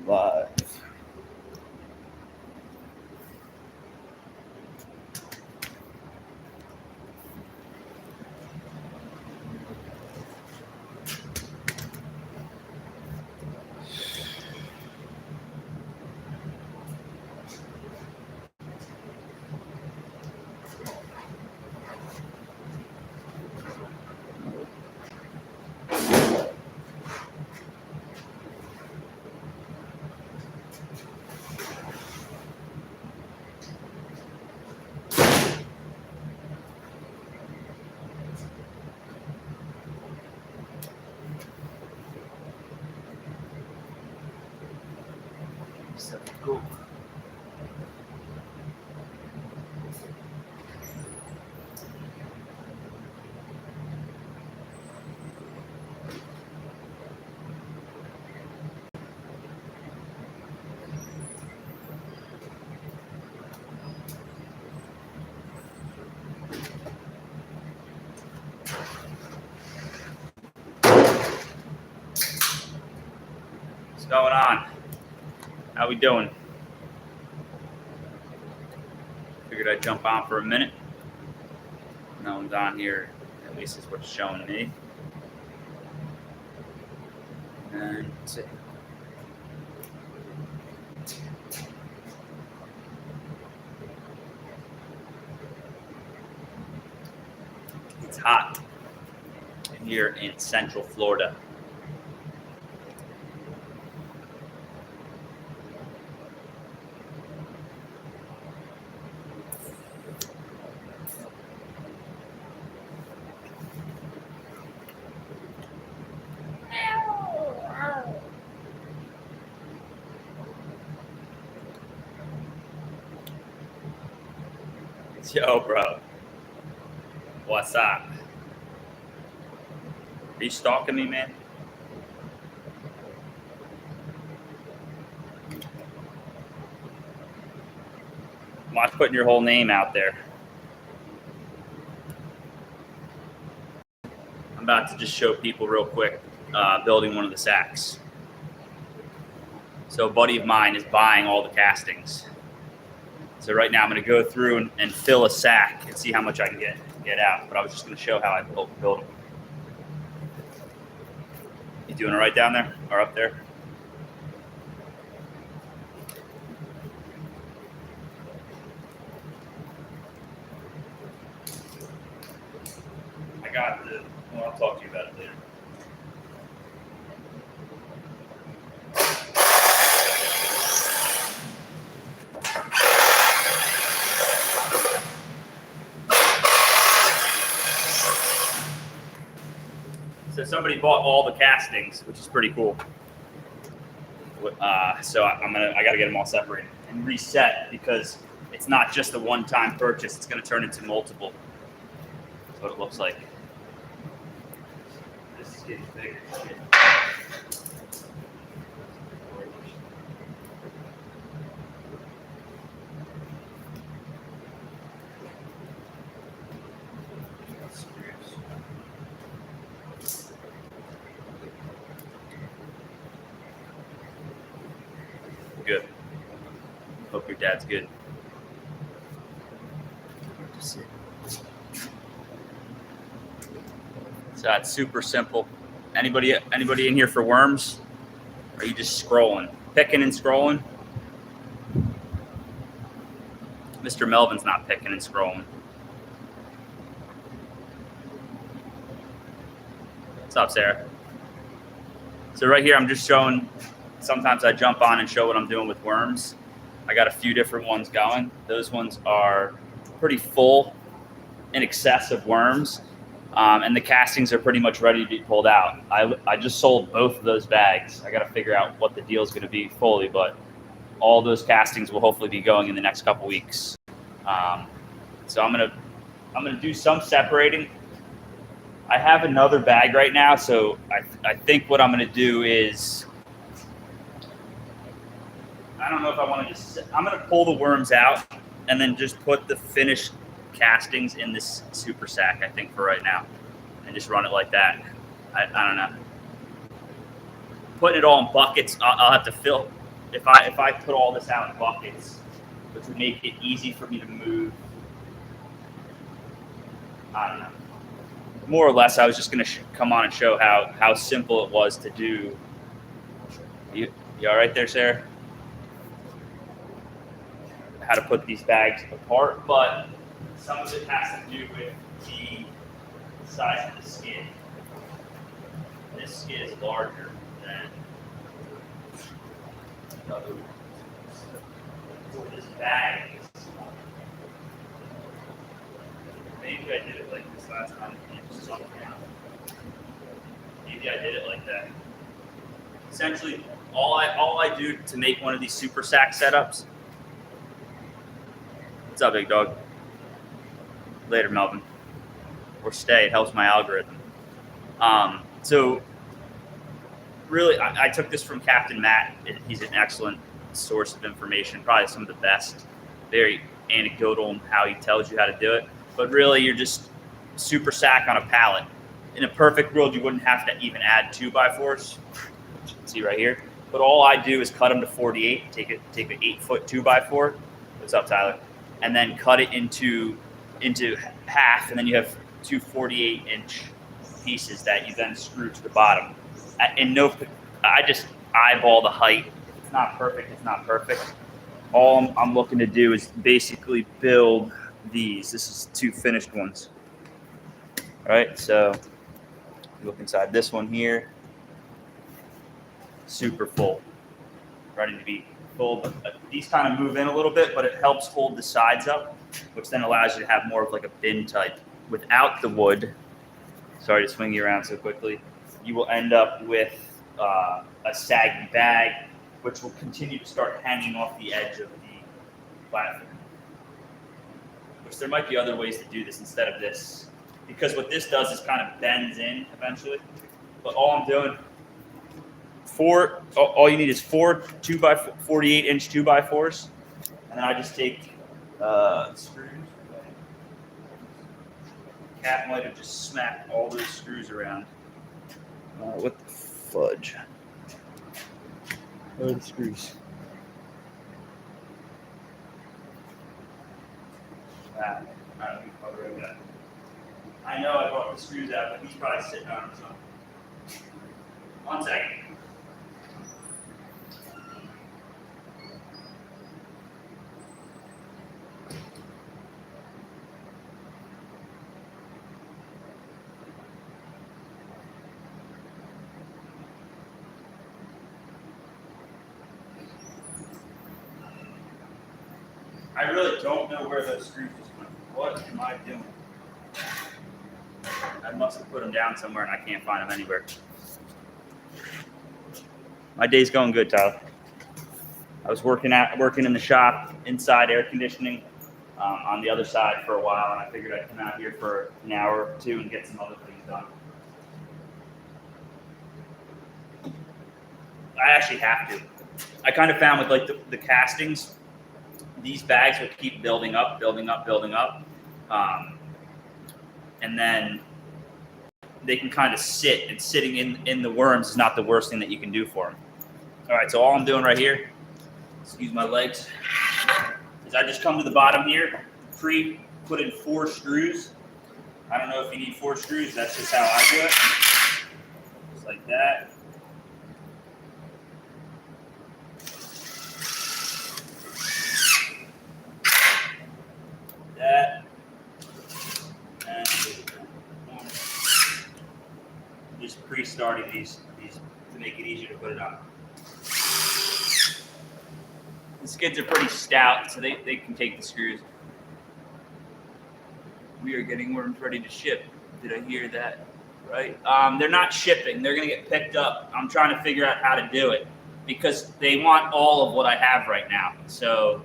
Live. Go. What's going on? How we doing? Figured I'd jump on for a minute. No one's on here, at least is what's showing me. And let's see. It's hot here in Central Florida. Yo, bro. What's up? Are you stalking me, man? I'm not putting your whole name out there. I'm about to just show people real quick building one of the sacks. So a buddy of mine is buying all the castings. So right now I'm going to go through and fill a sack and see how much I can get out. But I was just going to show how I build them. You doing all right down there or up there? I got the. Well, I'll talk to you about it later. So somebody bought all the castings, which is pretty cool. So I got to get them all separated and reset because it's not just a one-time purchase. It's going to turn into multiple. That's what it looks like. This is getting bigger. Good. Hope your dad's good. So that's super simple. Anybody in here for worms? Or are you just scrolling? Picking and scrolling? Mr. Melvin's not picking and scrolling. What's up, Sarah? So right here I'm just showing. Sometimes I jump on and show what I'm doing with worms. I got a few different ones going. Those ones are pretty full, in excess of worms, and the castings are pretty much ready to be pulled out. I just sold both of those bags. I got to figure out what the deal is going to be fully, but all those castings will hopefully be going in the next couple weeks. So I'm gonna do some separating. I have another bag right now, so I think what I'm gonna do is. I don't know if I want to just. I'm going to pull the worms out and then just put the finished castings in this super sack, I think, for right now, and just run it like that. I don't know. Putting it all in buckets, I'll have to fill if I put all this out in buckets, which would make it easy for me to move. I don't know. More or less, I was just going to come on and show how simple it was to do. You all right there, Sarah? How to put these bags apart, but some of it has to do with the size of the skid. This skid is larger than the other ones. So this bag is smaller. Maybe I did it like this last time. Maybe I did it like that. Essentially, all I do to make one of these super sack setups. What's up, big dog? Later, Melvin. Or stay. It helps my algorithm. So really, I took this from Captain Matt. He's an excellent source of information, probably some of the best. Very anecdotal in how he tells you how to do it. But really, you're just super sack on a pallet. In a perfect world, you wouldn't have to even add 2x4s. You can see right here. But all I do is cut them to 48. Take an 8-foot 2x4. What's up, Tyler? And then cut it into half, and then you have two 48-inch pieces that you then screw to the bottom. I just eyeball the height. If it's not perfect, it's not perfect. All I'm looking to do is basically build these. This is two finished ones. All right, so look inside this one here. Super full, ready to be full. But these kind of move in a little bit, but it helps hold the sides up, which then allows you to have more of like a bin type. Without the wood, sorry to swing you around so quickly, you will end up with a saggy bag, which will continue to start hanging off the edge of the platform. Which there might be other ways to do this instead of this, because what this does is kind of bends in eventually. But all I'm doing, all you need is 4 48-inch 2x4s, and then I just take screws. Cat might have just smacked all those screws around. What the fudge? Where are the screws? I know I brought the screws out, but he's probably sitting on them. So. 1 second. I really don't know where those screws just went. What am I doing? I must have put them down somewhere and I can't find them anywhere. My day's going good, Tyler. I was working in the shop, inside air conditioning, on the other side for a while, and I figured I'd come out here for an hour or two and get some other things done. I actually have to. I kind of found with like the castings, these bags will keep building up, and then they can kind of sit, and sitting in the worms is not the worst thing that you can do for them. All right, so all I'm doing right here, excuse my legs, is I just come to the bottom here, put in 4 screws. I don't know if you need 4 screws, that's just how I do it. Just like that. That. And just pre-starting these to make it easier to put it on. The skids are pretty stout, so they can take the screws. We are getting worms ready to ship. Did I hear that? Right? They're not shipping. They're going to get picked up. I'm trying to figure out how to do it because they want all of what I have right now. So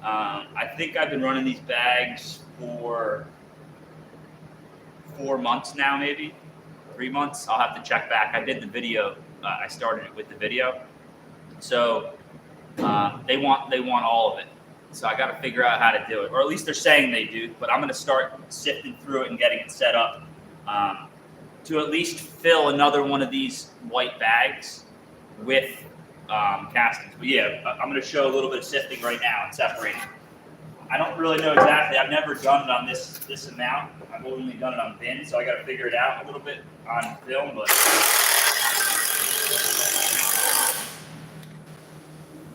I think I've been running these bags for 4 months now, maybe 3 months. I'll have to check back. I did the video. I started it with the video. So they want all of it. So I got to figure out how to do it, or at least they're saying they do. But I'm going to start sifting through it and getting it set up to at least fill another one of these white bags with castings. But yeah, I'm going to show a little bit of sifting right now and separating. I don't really know exactly. I've never done it on this amount. I've only done it on bin, so I got to figure it out a little bit on film. But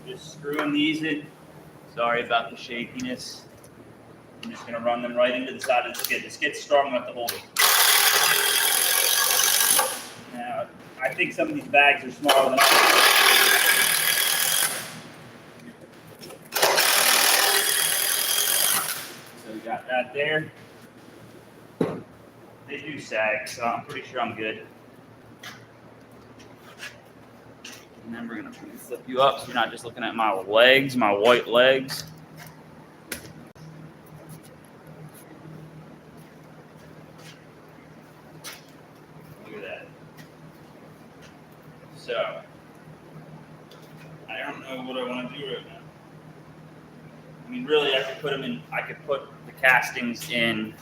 just screwing these in. Sorry about the shakiness. I'm just going to run them right into the side of the skid. The skid's strong enough to hold it. Now, I think some of these bags are smaller than others. So we got that there. They do sag, so I'm pretty sure I'm good. And then we're going to flip you up so you're not just looking at my legs, my white legs. So, I don't know what I want to do right now. I mean, really, I could put the castings in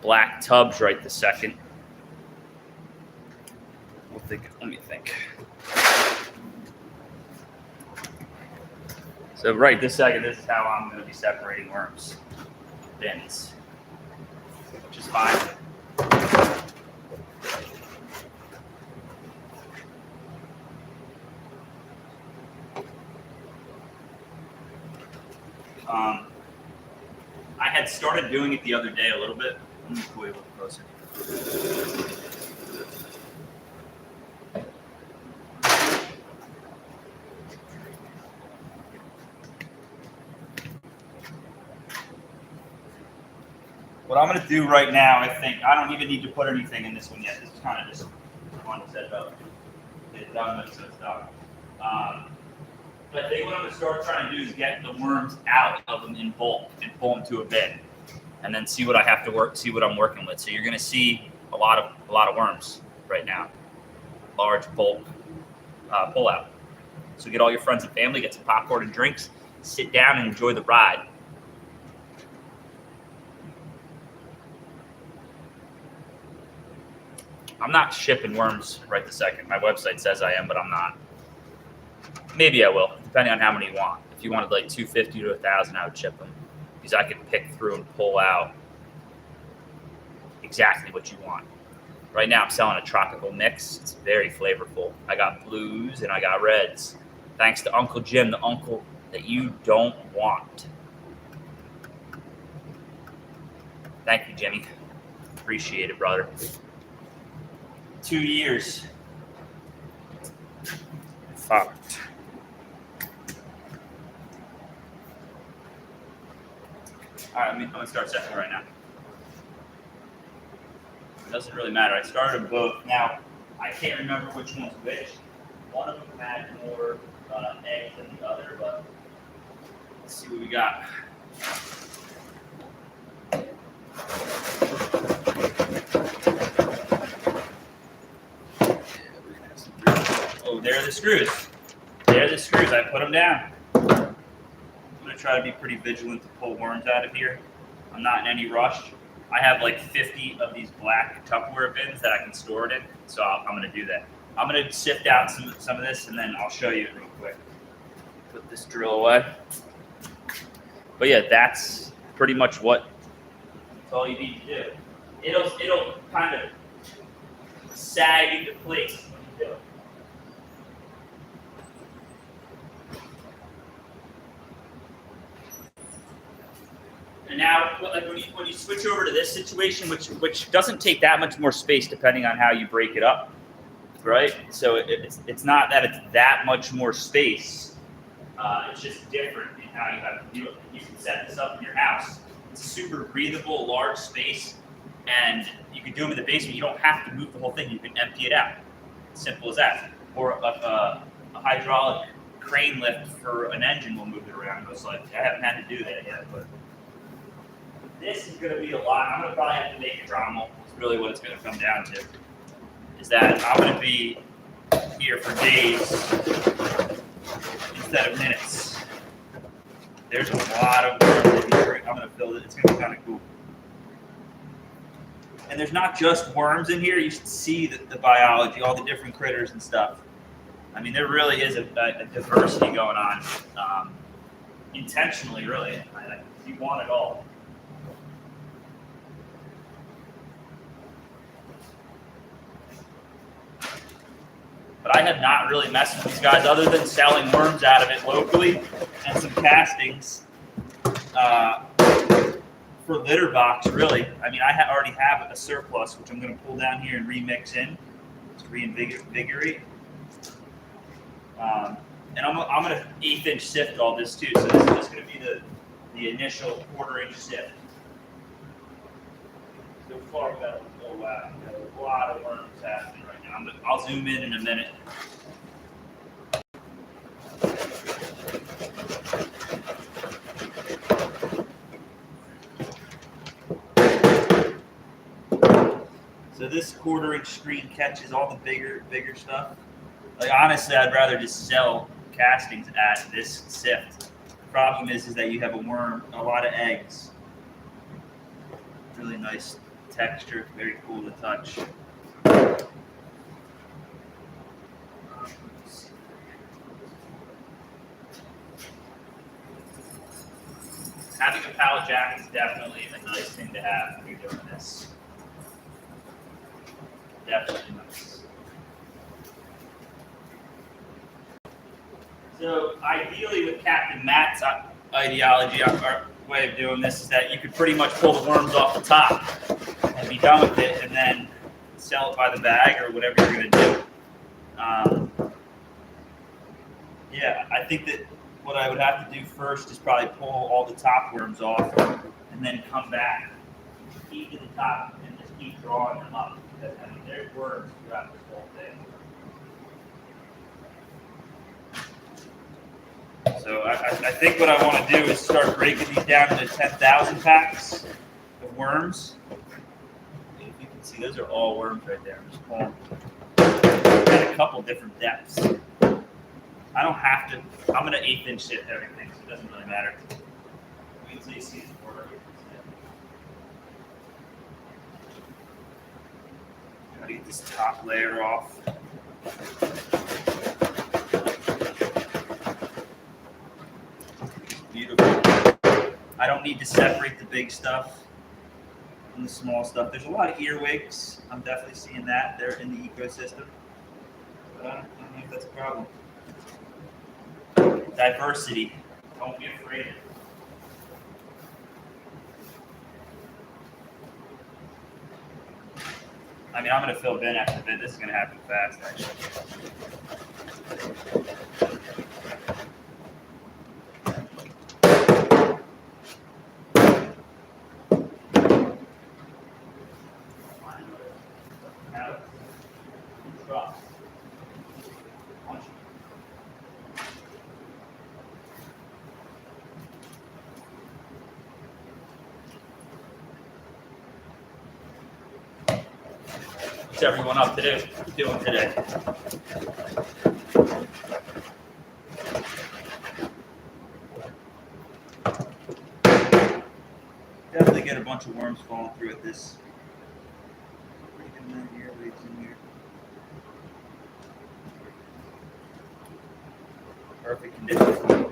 black tubs right this second. Let me think. So right this second, this is how I'm going to be separating worms. Bins. Which is fine. I had started doing it the other day a little bit. Let me pull you a little closer. What I'm going to do right now, I think, I don't even need to put anything in this one yet. This is kind of just one set up. Get it done with so it's done. But I think what I'm going to start trying to do is get the worms out of them in bulk and pull them to a bin, and then see what I have to work, see what I'm working with. So you're going to see a lot of worms right now, large bulk pull out. So get all your friends and family, get some popcorn and drinks, sit down and enjoy the ride. I'm not shipping worms right this second. My website says I am, but I'm not. Maybe I will, depending on how many you want. If you wanted like 250 to 1,000, I would ship them, because I can pick through and pull out exactly what you want. Right now, I'm selling a tropical mix. It's very flavorful. I got blues and I got reds. Thanks to Uncle Jim, the uncle that you don't want. Thank you, Jimmy. Appreciate it, brother. 2 years. Fucked. All right, I'm gonna start setting right now. It doesn't really matter. I started them both. Now, I can't remember which one's which. One of them had more eggs than the other, but let's see what we got. Oh, there are the screws. There are the screws. I put them down. I'm going to try to be pretty vigilant to pull worms out of here. I'm not in any rush. I have like 50 of these black Tupperware bins that I can store it in, so I'm going to do that. I'm going to sift out some of this, and then I'll show you it real quick. Put this drill away. But yeah, that's pretty much that's all you need to do. It'll kind of sag into place when you do it. And now, like when you switch over to this situation, which doesn't take that much more space depending on how you break it up, right? So it's not that it's that much more space. It's just different in how you have to do it. You can set this up in your house. It's a super breathable, large space, and you can do them in the basement. You don't have to move the whole thing. You can empty it out. Simple as that. Or a hydraulic crane lift for an engine will move it around most likely. I haven't had to do that yet, but this is going to be a lot. I'm going to probably have to make a trommel. It's really what it's going to come down to. Is that I'm going to be here for days instead of minutes. There's a lot of work in here. I'm going to fill it. It's going to be kind of cool. And there's not just worms in here. You should see the biology, all the different critters and stuff. I mean, there really is a diversity going on, intentionally, really. You want it all. But I have not really messed with these guys other than selling worms out of it locally and some castings for litter box, really. I mean, I already have a surplus, which I'm going to pull down here and remix in to reinvigorate. And I'm going to 1/8 inch sift all this too. So this is just going to be the initial 1/4 inch sift. So far, we've got a lot of worms happening right now. I'll zoom in a minute. So this 1/4 inch screen catches all the bigger stuff. Like honestly, I'd rather just sell castings at this sift. The problem is that you have a lot of eggs. Really nice texture, very cool to touch. Having a pallet jack is definitely a nice thing to have when you're doing this. Definitely nice. So ideally with Captain Matt's ideology, our way of doing this is that you could pretty much pull the worms off the top and be done with it and then sell it by the bag or whatever you're going to do. Yeah, I think that what I would have to do first is probably pull all the top worms off and then come back, keep to the top, and just keep drawing them up. Because, I mean, there's worms throughout this whole thing. So I think what I want to do is start breaking these down into 10,000 packs of worms. If you can see, those are all worms right there. I'm just pulling at a couple different depths. I don't have to. I'm going to 1/8 inch sift everything, so it doesn't really matter. Wait until you see this border. Got to get this top layer off. Beautiful. I don't need to separate the big stuff from the small stuff. There's a lot of earwigs. I'm definitely seeing that. They're in the ecosystem. But I don't know if that's a problem. Diversity. Don't be afraid. I mean, I'm going to fill bin after bin. This is going to happen fast, actually. What's everyone up to doing today? Definitely get a bunch of worms falling through at this. In here, in here. Perfect condition.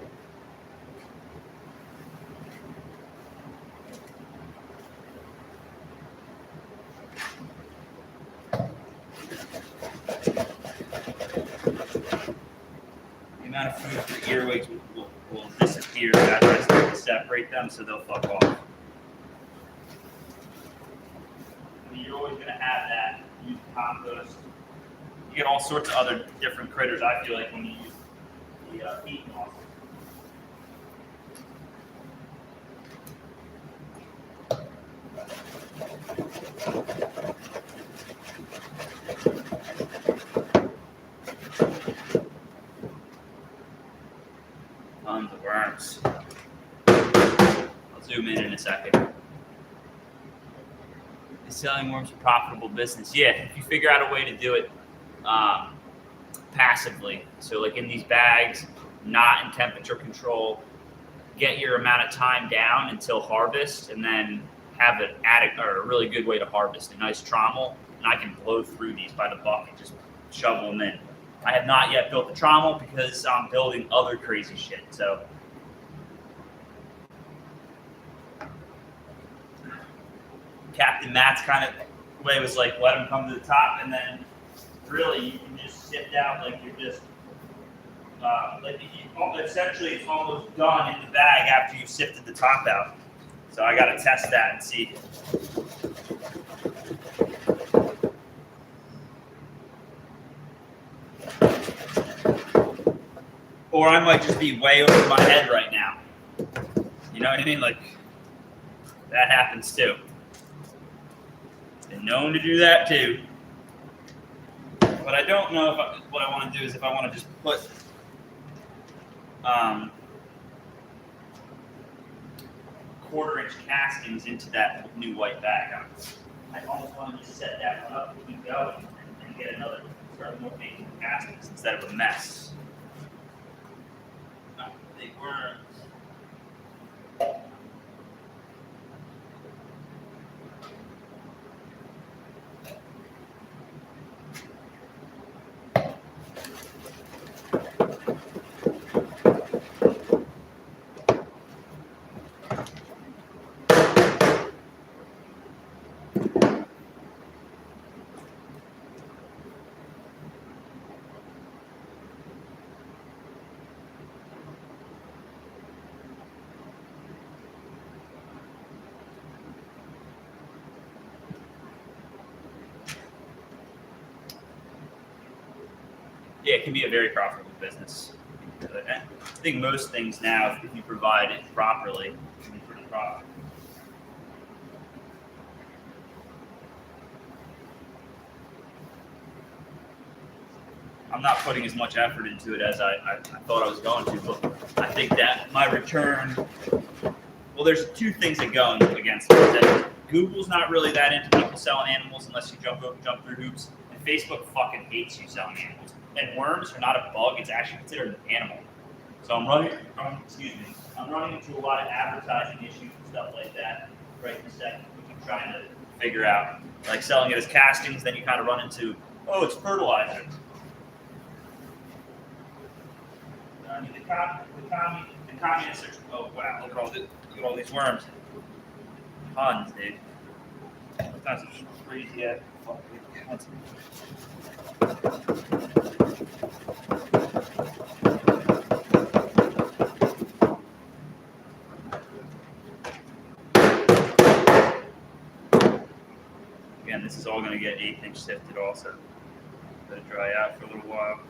The amount of food for earwigs will disappear after I start to separate them, so they'll fuck off. I mean, you're always going to have that. Use compost. You get all sorts of other different critters, I feel like, when you use the peat moss. Tons of worms. I'll zoom in a second. Is selling worms a profitable business? Yeah, if you figure out a way to do it passively. So like in these bags, not in temperature control, get your amount of time down until harvest, and then have an a really good way to harvest, a nice trommel, and I can blow through these by the bucket, just shovel them in. I have not yet built the trommel because I'm building other crazy shit. So Captain Matt's kind of way was like, let him come to the top, and then really you can just sift out like you're just essentially it's almost done in the bag after you've sifted the top out. So I got to test that and see. Or I might just be way over my head right now. You know what I mean? Like, that happens too. Been known to do that too. But I don't know if what I want to do is if I want to just put quarter-inch castings into that new white bag. I almost want to just set that one up and keep going and get another, start making castings instead of a mess. They weren't. Yeah, it can be a very profitable business. I think most things now, if you provide it properly, can be pretty profitable. I'm not putting as much effort into it as I thought I was going to, but I think that my return, well, there's two things that go against it. That Google's not really that into people selling animals unless you jump through hoops, and Facebook fucking hates you selling animals. And worms are not a bug; it's actually considered an animal. So I'm running into a lot of advertising issues and stuff like that right this second. We keep trying to figure out, like selling it as castings, then you kind of run into, oh, it's fertilizer. I mean, the communists are, oh wow, look at all these worms. Tons, dude. That's crazy ass fucking. Again, this is all going to get 1/8 inch sifted also. Let it dry out for a little while.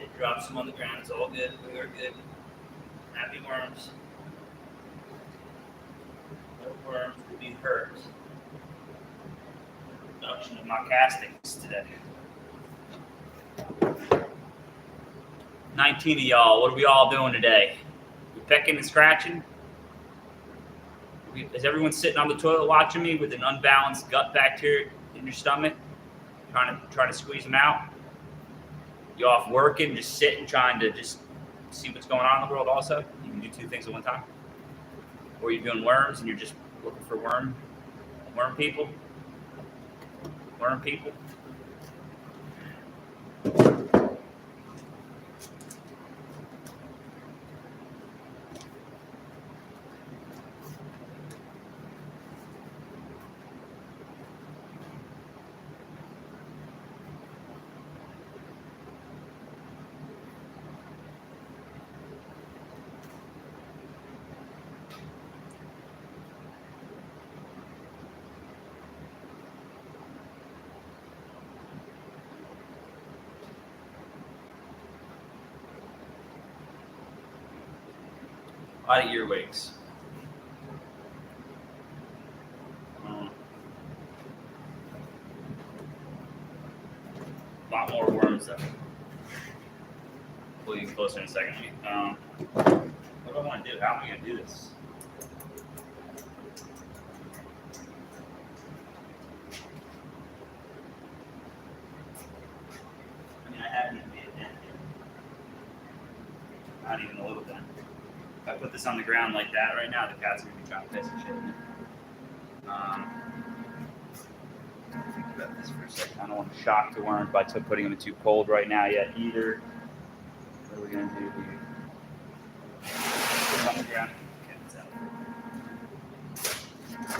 It drops them on the ground. It's all good. We are good. Happy worms. No worms to be hurt. Production of my castings today. 19 of y'all. What are we all doing today? We pecking and scratching? Is everyone sitting on the toilet watching me with an unbalanced gut bacteria in your stomach, trying to squeeze them out? You off working, just sitting, trying to just see what's going on in the world. Also, you can do two things at one time. Or you're doing worms and you're just looking for worm people. Worm people. A lot of earwigs. A lot more worms though. We'll get closer in a second. What do I want to do? How am I going to do this? I mean, I haven't even made a dent here. Not even a little dent. If I put this this on the ground like that right now, the cat's gonna be trying to piss and shit in it. Think about this for a second. I don't want to shock the worms by putting them in too cold right now yet either. What are we gonna do here? Put it on the ground. Okay, it's out.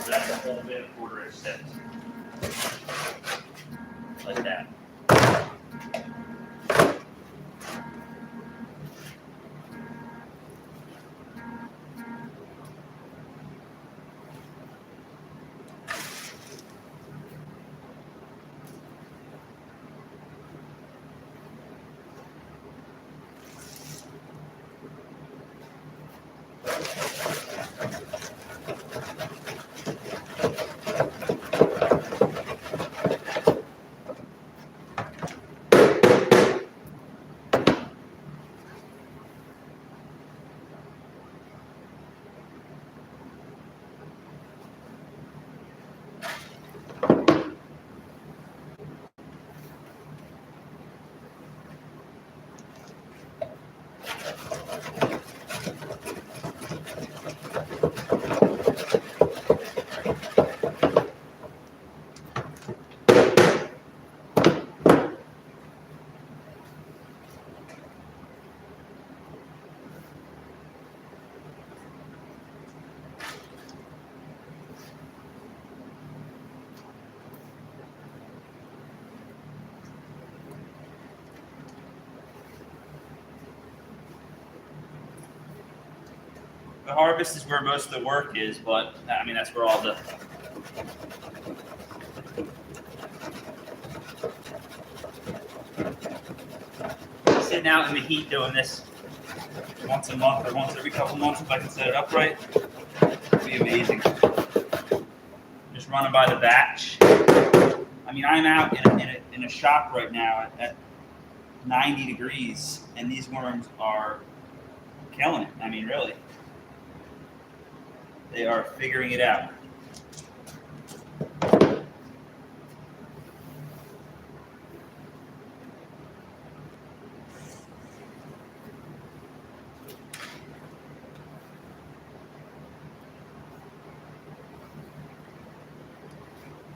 So that's a whole bit of quarter-inch steps. Like that. The harvest is where most of the work is, but I mean, that's where all the sitting out in the heat doing this once a month or once every couple months, if I can set it up right, it'd be amazing. Just running by the batch. I mean, I'm out in a shop right now at 90 degrees, and these worms are killing it. I mean, really. They are figuring it out.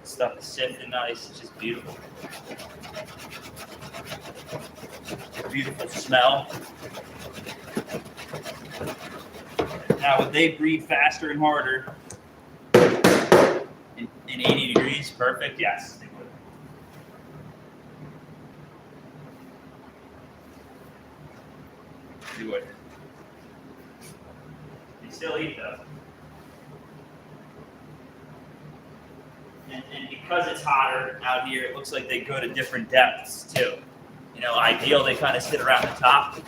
Stuff is sifting nice. It's just beautiful. Beautiful smell. Now, would they breed faster and harder in 80 degrees? Perfect. Yes, they would. They would. They still eat though. And because it's hotter out here, it looks like they go to different depths too. You know, ideal, they kind of sit around the top.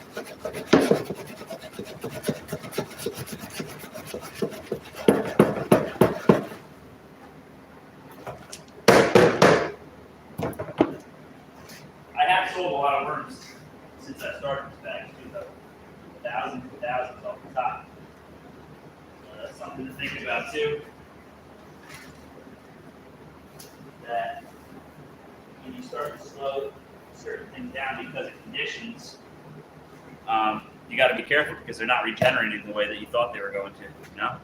I have sold a lot of worms since I started this bag, too, thousands and thousands off the top. That's something to think about too. That when you start to slow certain things down because of conditions, you got to be careful because they're not regenerating the way that you thought they were going to. You know.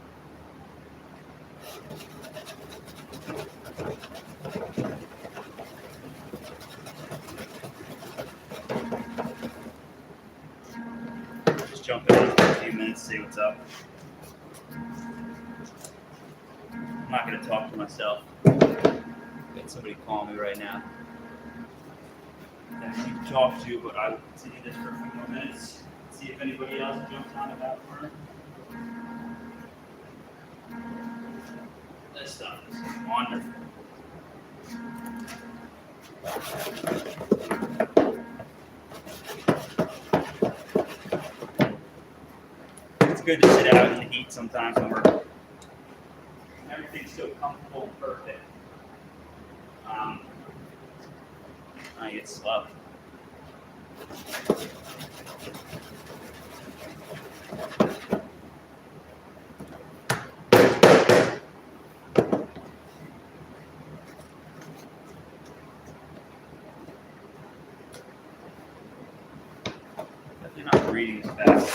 Just jump in for a few minutes, see what's up. I'm not going to talk to myself. Got somebody calling me right now. I need to talk to, but I will continue this for a few more minutes. See if anybody else jumps on about worm. This stuff is wonderful. It's good to sit out in the heat sometimes when everything's so comfortable and perfect. I get slow. Definitely not breeding as fast.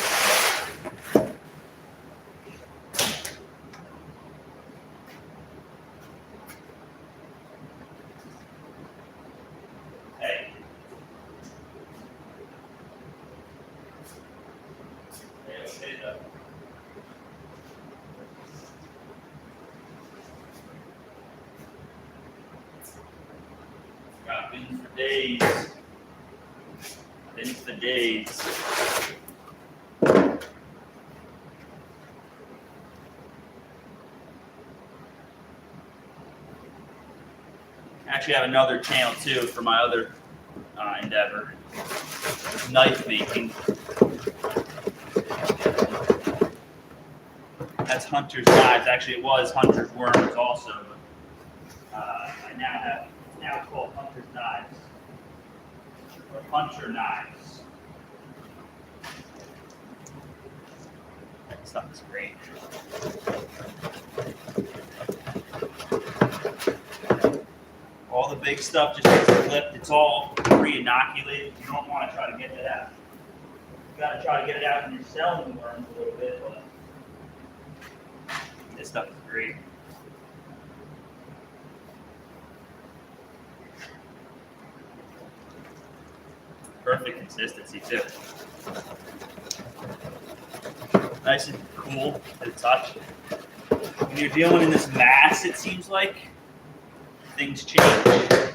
Got bins for days. Bins for days. Actually, I have another channel too for my other endeavor, knife making. That's Hunter's Knives. Actually, it was HuntersWorms also, but I now it's called Hunter's Knives or Hunter Knives. That stuff is great. All the big stuff just gets clipped. It's all pre-inoculated. You don't want to try to get it out. You got to try to get it out when you're selling the worms a little bit, but this stuff is great. Perfect consistency too. Nice and cool to the touch. When you're dealing in this mass, it seems like things change.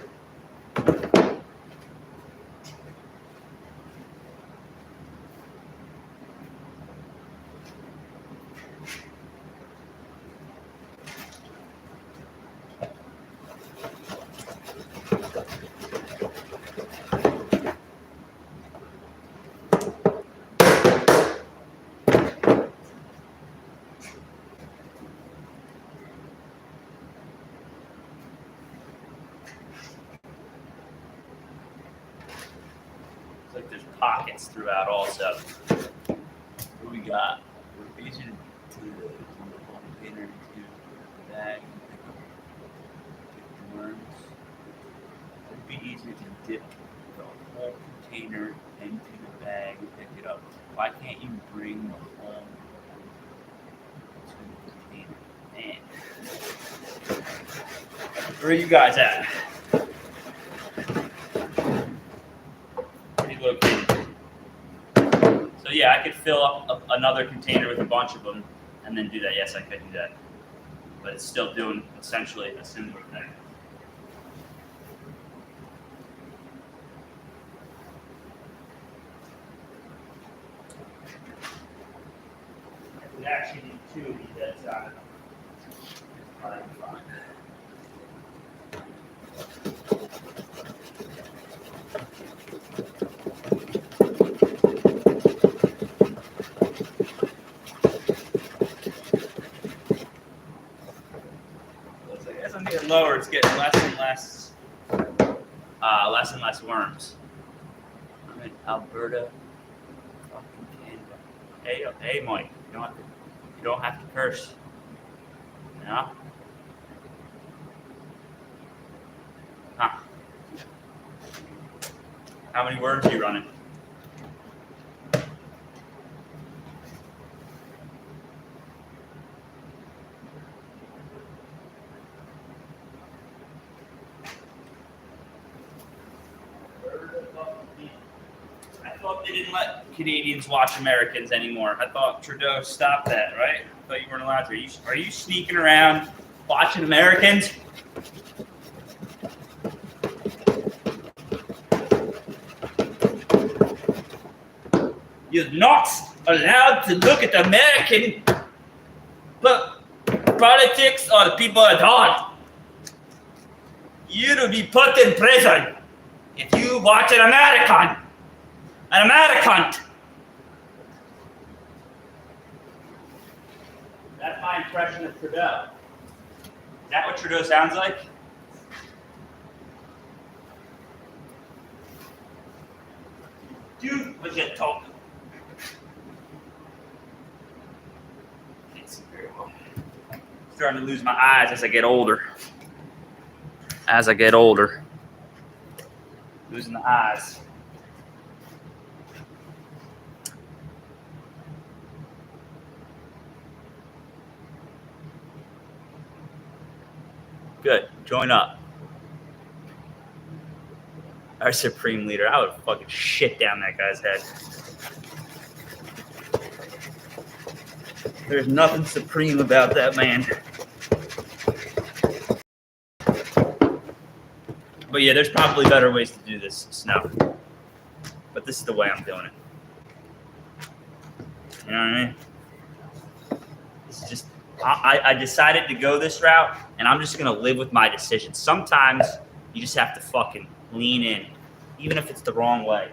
Like there's pockets throughout also. What do we got? We're easy to the container to the bag and pick the worms. It would be easier to dip the whole container into the bag and pick it up. Why can't you bring the whole to the container? Man. Where are you guys at? Located. So yeah, I could fill up another container with a bunch of them and then do that. Yes, I could do that. But it's still doing essentially a similar thing. We actually need two of these that side. All right, fine. Lower, it's getting less and less worms. I'm in Alberta, fucking Canada. Hey, Mike, you don't have to curse. No? Huh. How many worms are you running? I thought they didn't let Canadians watch Americans anymore. I thought Trudeau stopped that, right? I thought you weren't allowed to. Are you sneaking around watching Americans? You're not allowed to look at American politics or the people at all. You'll be put in prison if you watch an American. An American. That's my impression of Trudeau. Is that what Trudeau sounds like? Dude, what you talk? Can't see very well. Starting to lose my eyes as I get older. Losing the eyes. Good. Join up. Our supreme leader. I would fucking shit down that guy's head. There's nothing supreme about that man. But yeah, there's probably better ways to do this snow. But this is the way I'm doing it. You know what I mean? It's just, I decided to go this route, and I'm just going to live with my decision. Sometimes you just have to fucking lean in, even if it's the wrong way.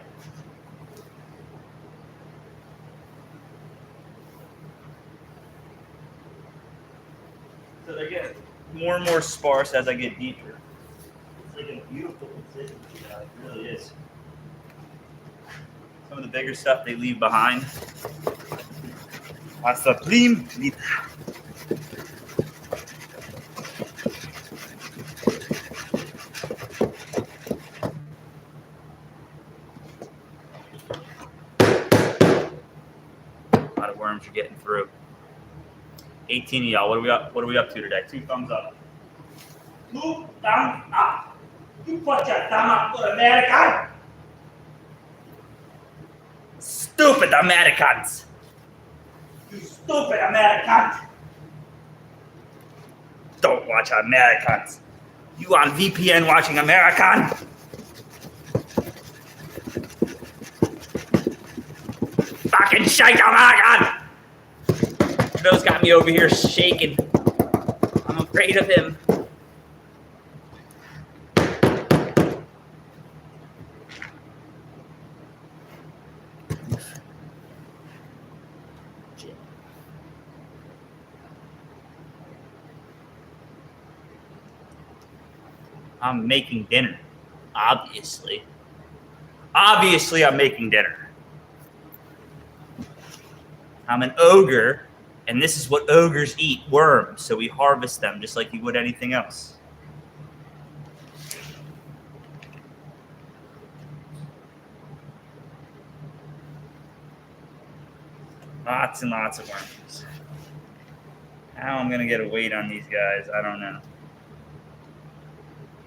So they get more and more sparse as I get deeper. It's like a beautiful consistency, though. It really is. Some of the bigger stuff they leave behind. Hasta plim. A lot of worms are getting through. 18 of y'all. What are we up to today? 2 thumbs up. 2 thumbs up. You put your thumb up for America. Stupid Americans. You stupid Americans. Don't watch Americans. You on VPN watching American? Fucking shake American. Bill's got me over here shaking. I'm afraid of him. I'm making dinner. Obviously. Obviously, I'm making dinner. I'm an ogre, and this is what ogres eat, worms. So we harvest them just like you would anything else. Lots and lots of worms. How I'm going to get a weight on these guys, I don't know.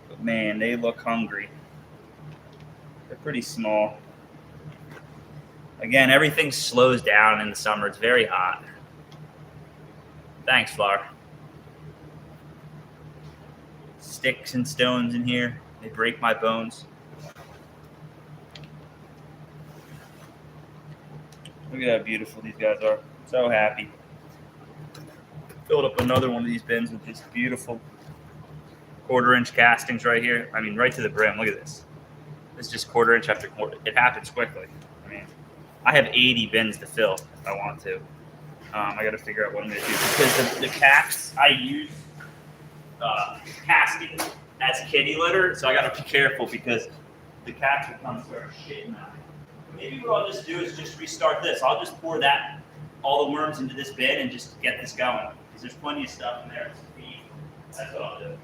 But man, they look hungry. They're pretty small. Again, everything slows down in the summer. It's very hot. Thanks, Flower. Sticks and stones in here. They break my bones. Look at how beautiful these guys are. So happy. Filled up another one of these bins with these beautiful 1/4-inch castings right here. I mean, right to the brim. Look at this. This is just 1/4 inch after 1/4. It happens quickly. I mean, I have 80 bins to fill if I want to. I got to figure out what I'm going to do because the caps I use casting as kitty litter, so I got to be careful because the caps will come start shitting out. Maybe what I'll just do is just restart this. I'll just pour all the worms into this bin and just get this going because there's plenty of stuff in there to feed. That's what I'll do.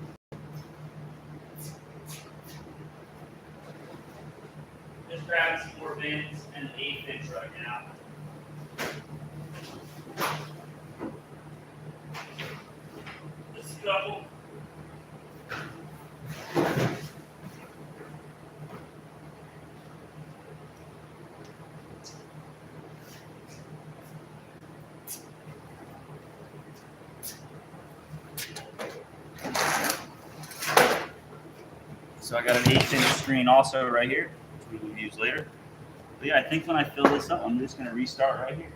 Just grabbing some more bins and an 1/8 inch right now. Just a couple. So I got an 1/8 inch screen also right here, which we will use later. But yeah, I think when I fill this up, I'm just going to restart right here.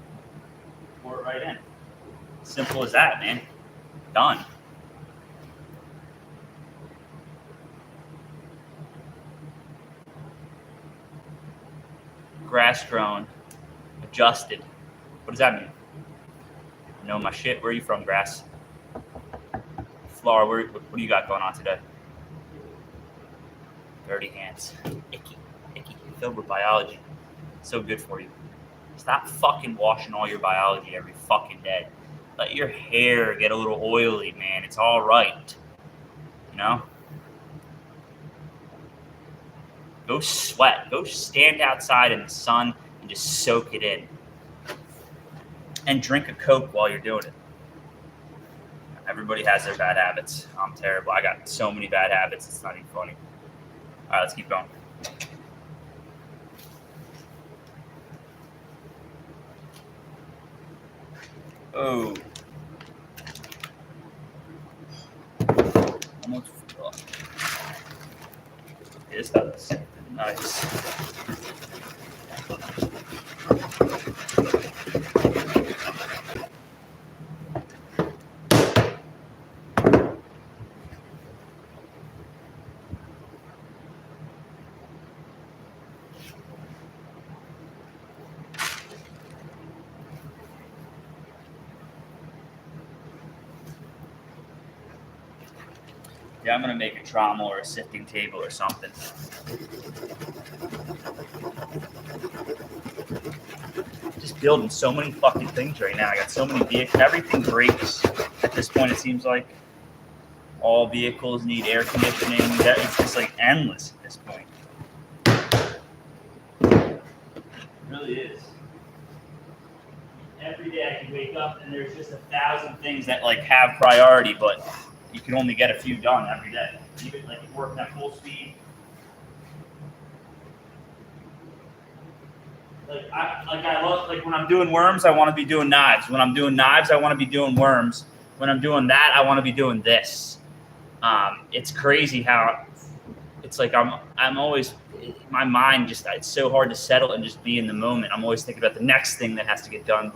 Pour it right in. Simple as that, man. Done. Grass grown, adjusted. What does that mean? I know my shit. Where are you from, grass? Flora, what do you got going on today? Dirty hands. Icky. Filled with biology. So good for you. Stop fucking washing all your biology every fucking day. Let your hair get a little oily, man. It's all right. You know? Go sweat. Go stand outside in the sun and just soak it in. And drink a Coke while you're doing it. Everybody has their bad habits. I'm terrible. I got so many bad habits. It's not even funny. All right, let's keep going. Oh. Almost forgot. This does. Nice. Yeah, I'm gonna make a trommel or a sifting table or something. Just building so many fucking things right now. I got so many vehicles. Everything breaks at this point. It seems like all vehicles need air conditioning. It's just like endless at this point. It really is. Every day I can wake up and there's just 1,000 things that like have priority, but you can only get a few done every day. Even like working at full speed. I love when I'm doing worms, I want to be doing knives. When I'm doing knives, I want to be doing worms. When I'm doing that, I want to be doing this. It's crazy how it's like I'm always, my mind just, it's so hard to settle and just be in the moment. I'm always thinking about the next thing that has to get done.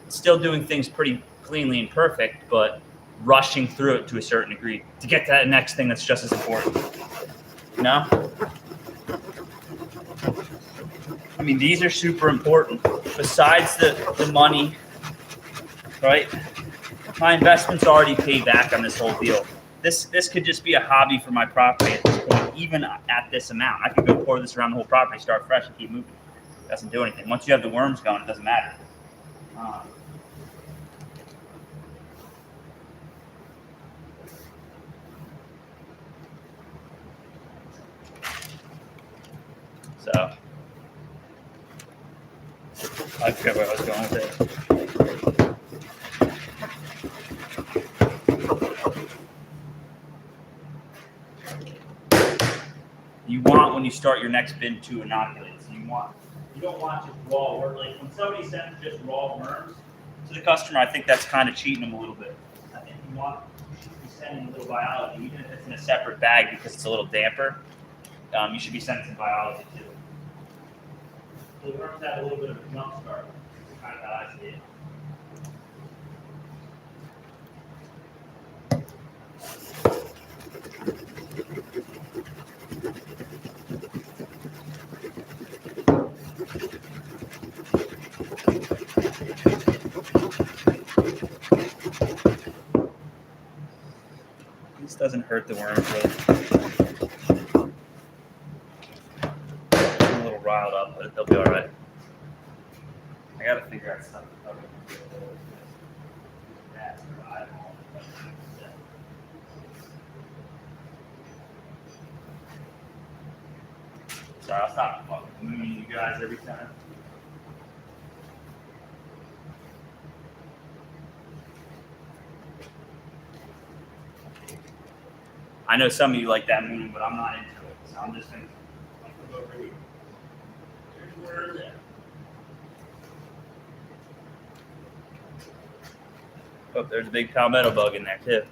Still doing things pretty cleanly and perfect, but rushing through it to a certain degree to get to that next thing that's just as important. You know? I mean, these are super important. Besides the money, right? My investment's already paid back on this whole deal. This could just be a hobby for my property at this point, even at this amount. I could go pour this around the whole property, start fresh, and keep moving. It doesn't do anything. Once you have the worms going, it doesn't matter. So I forget where I was going with it. You want, when you start your next bin, to inoculate. So you don't want just raw worm. Like when somebody sends just raw worms to the customer, I think that's kind of cheating them a little bit. I think you should be sending a little biology, even if it's in a separate bag because it's a little damper. You should be sending some biology too. So the worms have a little bit of a jump start. That's kind of how I see it. This doesn't hurt the worms really. I'm a little riled up, but they'll be all right. I gotta figure out stuff to cover that's survival. Sorry, I'll stop fucking mooning you guys every time. I know some of you like that mooning, but I'm not into it. So I'm just gonna go over here. Here's where it's at. Oh, there's a big palmetto bug in there too.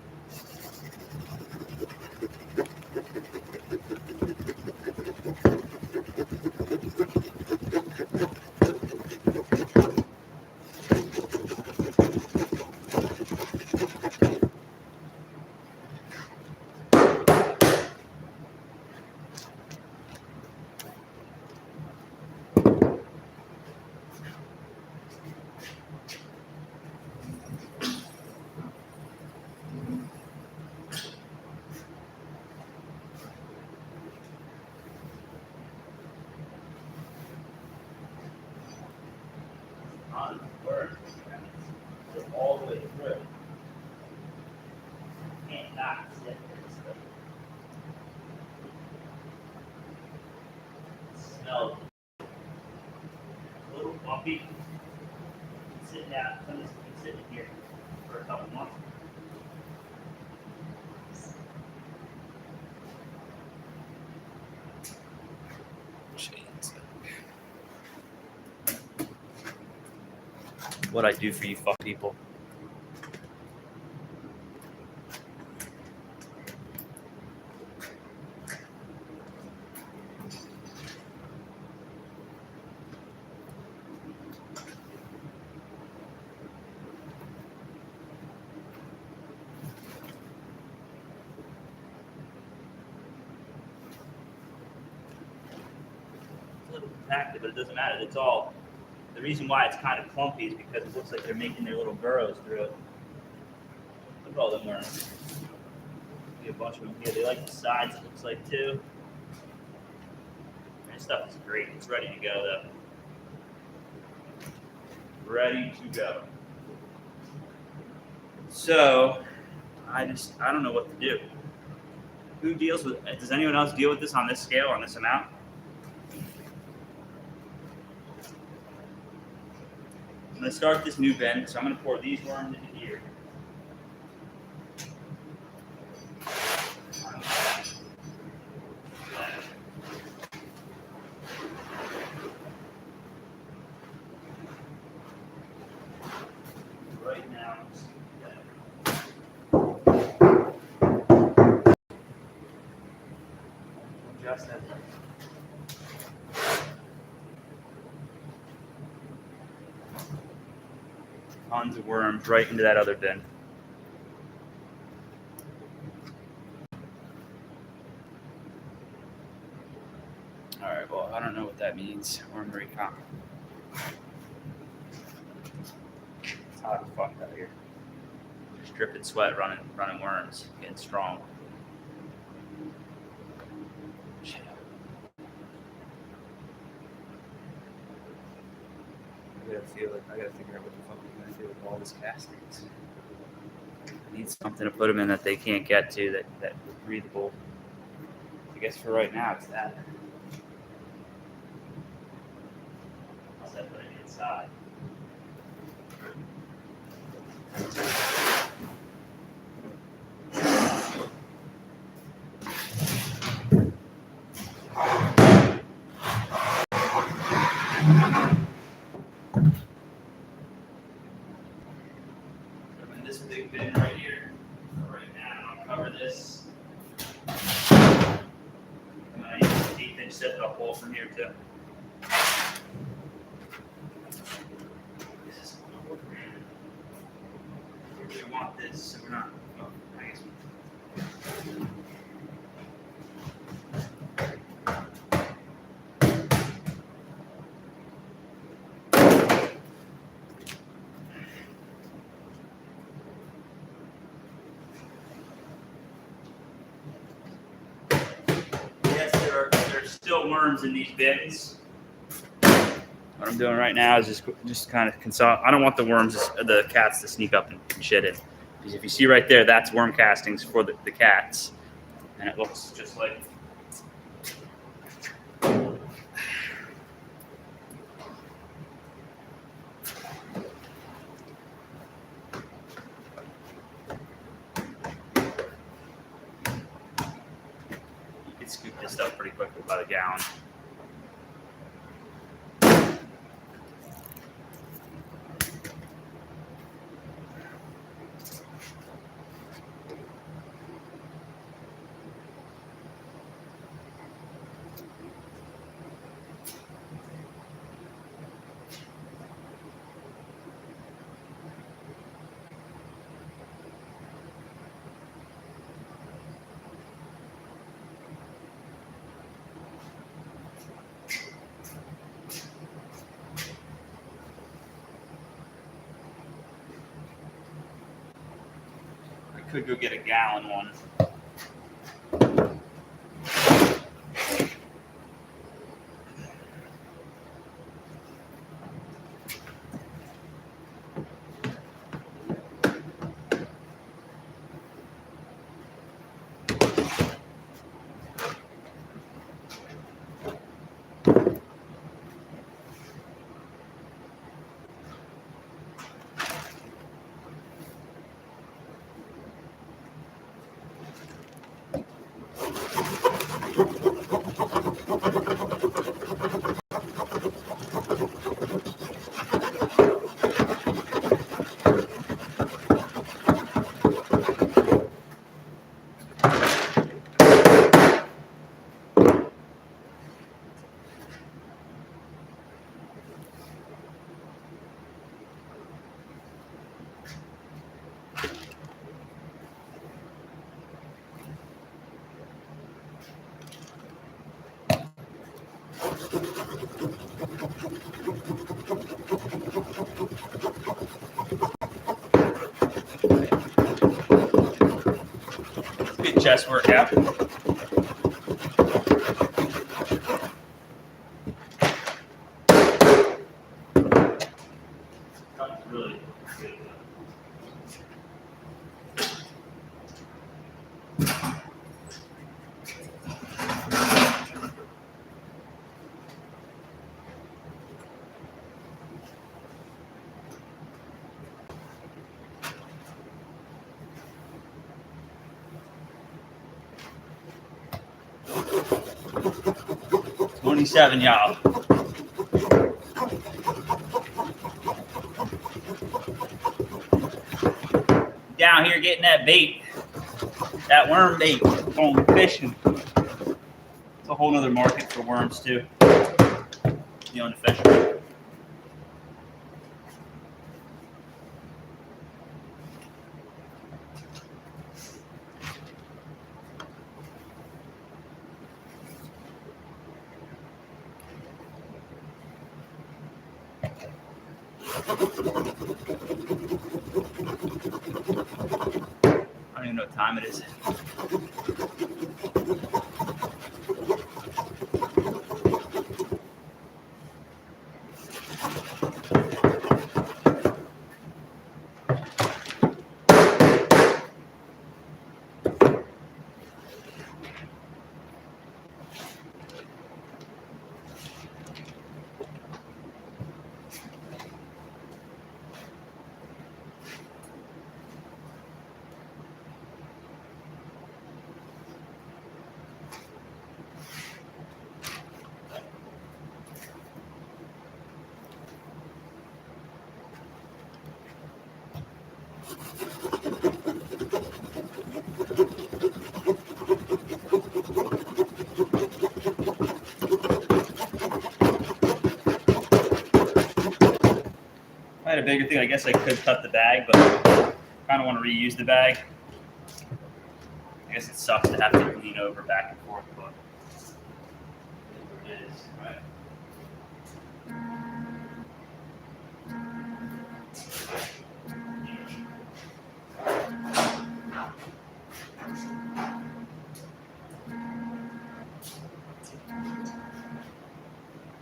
All the way through. Can't not sit there. It smells a little bumpy. Sitting down, some of this has been sitting here for a couple months. What I do for you fuck people. little compacted, but it doesn't matter. It's all, the reason why it's kind of clumpy is because it looks like they're making their little burrows through it. Look at all them worms. See a bunch of them here. They like the sides, it looks like, too. This stuff is great. It's ready to go, though. Ready to go. So, I don't know what to do. Who deals with it? Does anyone else deal with this on this scale, on this amount? I'm going to start this new bin, so I'm going to pour these worms into here. Right now, just as tons of worms right into that other bin. All right, well, I don't know what that means. Worm recon. It's hot as fuck out here. Just dripping sweat, running worms, getting strong. I gotta figure out what the fuck we're gonna do with all these castings. I need something to put them in that they can't get to, that is breathable. I guess for right now it's that. I'll set it inside. This big bin right here. Right now, I'll cover this. I'm gonna use a deep inch set the hole from here too. This is we want this, so we're not. Oh, I guess. Yes, there are still worms in these bins. What I'm doing right now is just kind of consult. I don't want the cats to sneak up and shit in. Because if you see right there, that's worm castings for the cats. And it looks just like. You can scoop this stuff pretty quickly by the gallon. Could go get a gallon one. Good chest workout. That's really good. 27, y'all. Down here getting that bait, that worm bait, going fishing. It's a whole nother market for worms too. You know, the fish. I don't even know what time it is. I had a bigger thing. I guess I could cut the bag, but I kind of want to reuse the bag. I guess it sucks to have to lean over back and forth, but it is, right?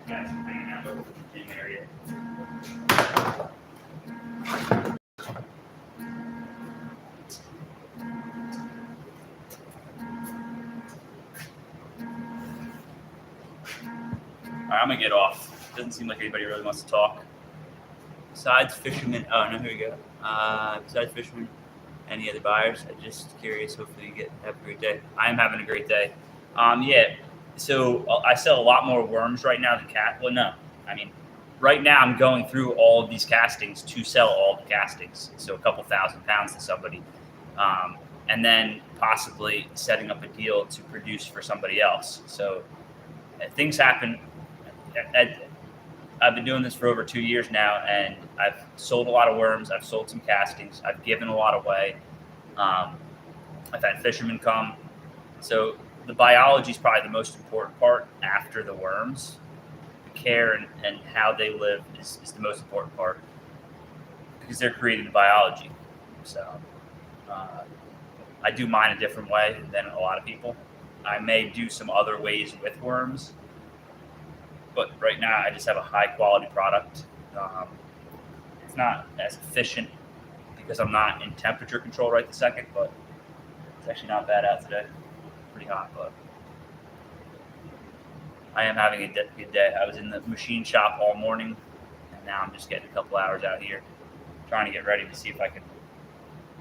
Guys, I'm hanging out in the gym area. All right, I'm gonna get off. Doesn't seem like anybody really wants to talk. Besides fishermen, oh no, here we go. Besides fishermen, any other buyers? I'm just curious. Hopefully you have a great day. I am having a great day. Yeah. So I sell a lot more worms right now than cat. Well, no, I mean, right now I'm going through all of these castings to sell all the castings. So a couple £1,000 to somebody, and then possibly setting up a deal to produce for somebody else. So things happen. I've been doing this for over 2 years now, and I've sold a lot of worms. I've sold some castings. I've given a lot away. I've had fishermen come. So the biology is probably the most important part after the worms. The care and how they live is the most important part because they're creating the biology. So I do mine a different way than a lot of people. I may do some other ways with worms, but right now I just have a high quality product. It's not as efficient because I'm not in temperature control right this second, but it's actually not bad out today. Pretty hot, but I am having a good day. I was in the machine shop all morning, and now I'm just getting a couple hours out here, trying to get ready to see if I can.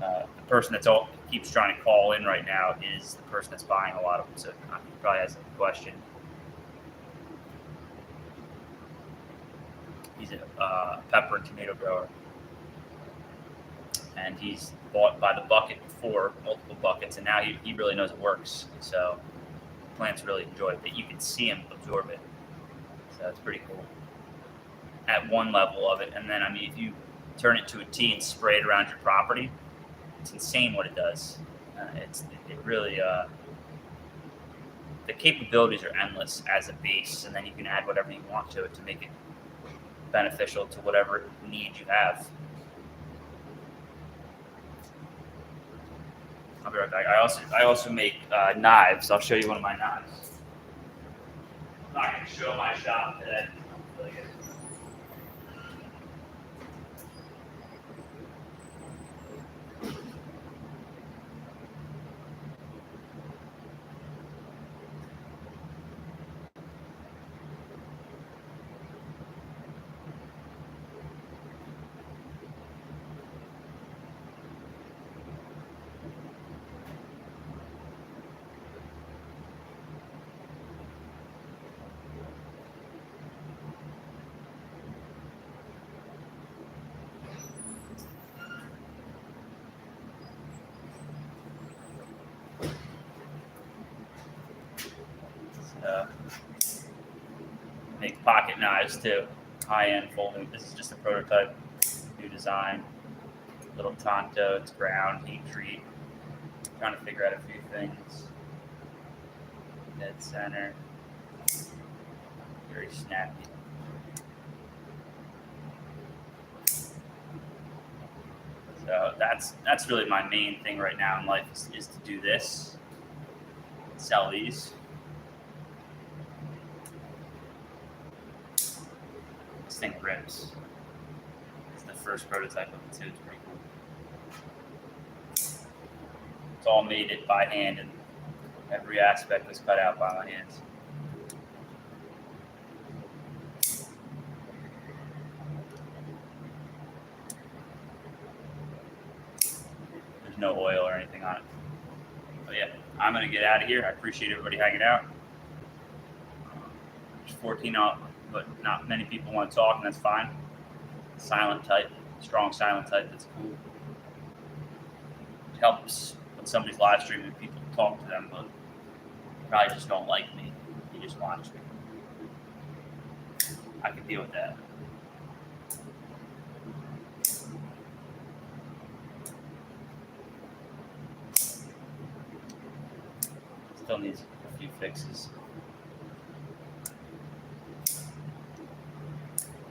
The person that's keeps trying to call in right now is the person that's buying a lot of them, so he probably has a question. He's a pepper and tomato grower, and he's bought by the bucket before, multiple buckets, and now he really knows it works. So plants really enjoy it. That you can see him absorb it. So that's pretty cool. At one level of it, and then I mean, if you turn it to a tea and spray it around your property, it's insane what it does. It really the capabilities are endless as a base, and then you can add whatever you want to it to make it beneficial to whatever need you have. I'll be right back. I also make knives. I'll show you one of my knives. I'm not going to show my shop today. Make pocket knives too, high-end folding. This is just a prototype, new design, little Tonto. It's ground, heat treat. Trying to figure out a few things. Dead center, very snappy. So that's really my main thing right now in life is to do this, sell these. This thing rips. It's the first prototype of it too. It's pretty cool. It's all made it by hand, and every aspect was cut out by my hands. There's no oil or anything on it. But yeah, I'm gonna get out of here. I appreciate everybody hanging out. There's 14 out, but not many people want to talk, and that's fine. Silent type, strong silent type, that's cool. It helps when somebody's live streaming, people talk to them, but probably just don't like me. You just watch me. I can deal with that. Still needs a few fixes.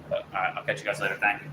But all right, I'll catch you guys later. Thank you.